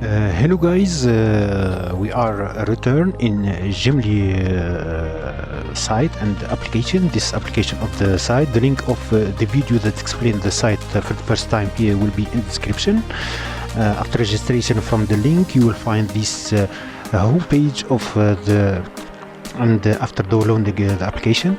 Hello guys, we are returned in Gimli site and application. This application of the site, the link of the video that explains the site for the first time here will be in the description. After registration from the link, you will find this homepage of and after downloading the application.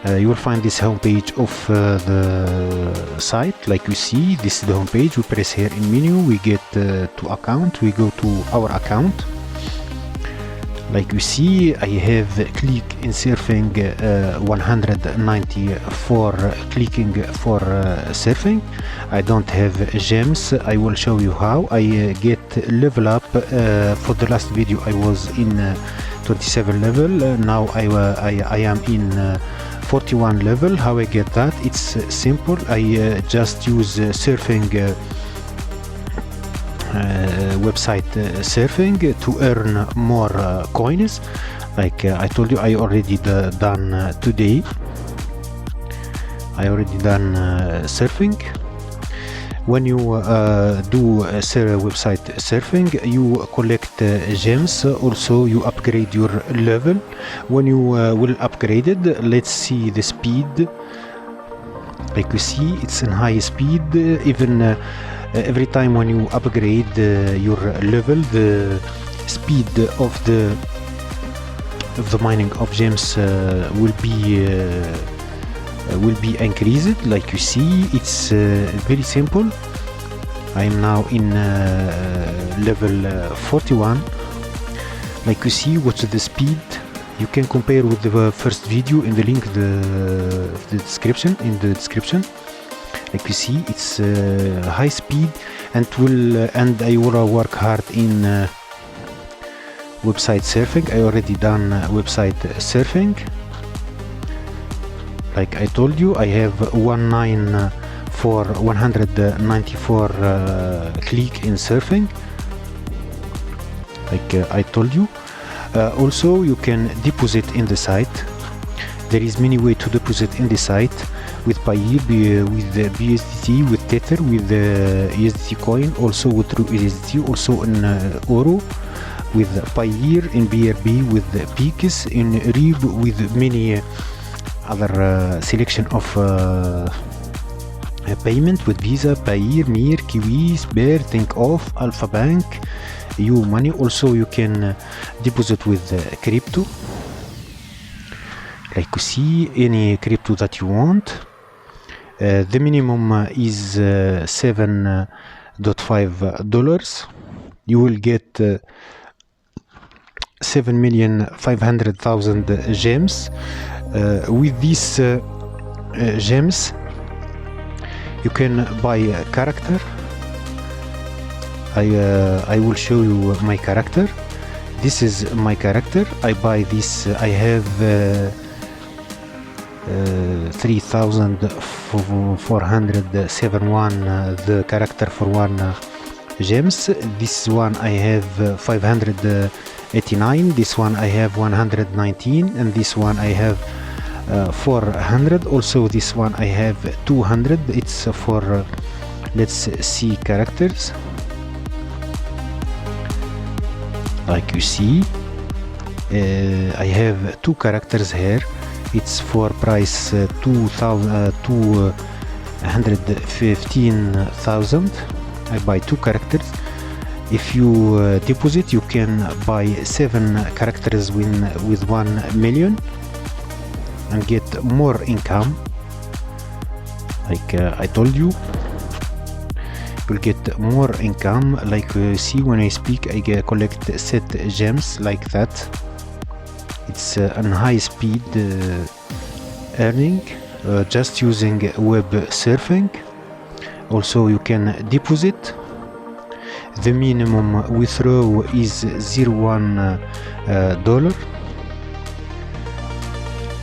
You will find this homepage of the site. Like you see, this is the homepage. We press here in menu, we get to account, we go to our account. Like you see, I have click in surfing 194 clicking for surfing. I don't have gems. I will show you how. I get level up. For the last video I was in 27 level. Now I am in 41 level. How I get that? It's simple. I just use surfing website surfing to earn more coins. Like I told you, I already done today. I already done surfing. When you do website surfing, you collect gems. Also, you upgrade your level. When you will upgrade it, let's see the speed. Like you see, it's in high speed. Even every time when you upgrade your level, the speed of the mining of gems will be increased. Like you see, it's very simple. I am now in level 41. Like you see, what's the speed? You can compare with the first video in the link the description. In the description, like you see, it's high speed, and I will work hard in website surfing. I already done website surfing. Like I told you, I have 194 click in surfing. Like I told you. Also, you can deposit in the site. There is many way to deposit in the site with Payeer, with BSDT, with Tether, with USDT coin, also with USDT, also in Oro, with Payeer, in BRB, with Pix, in Rib, with many other selection of payment with Visa, Payeer, Mir, Kiwi, Sber, Think Off, Alpha Bank, U Money. Also, you can deposit with crypto. Like you see, any crypto that you want. The minimum is $7.5. You will get 7,500,000 gems. With these gems, you can buy a character. I will show you my character. This is my character. I buy this. I have 3,471 the character for one gems. This one I have 589. This one I have 119, and this one I have 400. Also, this one I have 200. It's for let's see characters. Like you see, I have two characters here. It's for price 215,000. I buy two characters. If you deposit, you can buy 7 characters with 1 million and get more income. Like I told you, you'll get more income. Like see, when I speak, I collect set gems like that. It's an high speed earning, just using web surfing. Also, you can deposit. The minimum withdraw is $0.1.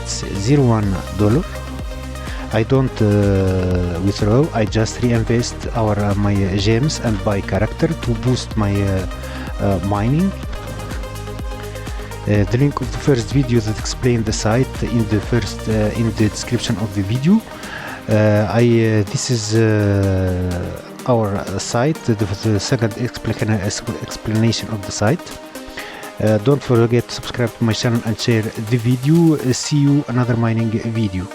It's $0.1. I don't withdraw. I just reinvest my gems and buy character to boost my mining. The link of the first video that explained the site in the description of the video. This is our site, the second explanation of the site. Don't forget to subscribe to my channel and share the video. See you another mining video.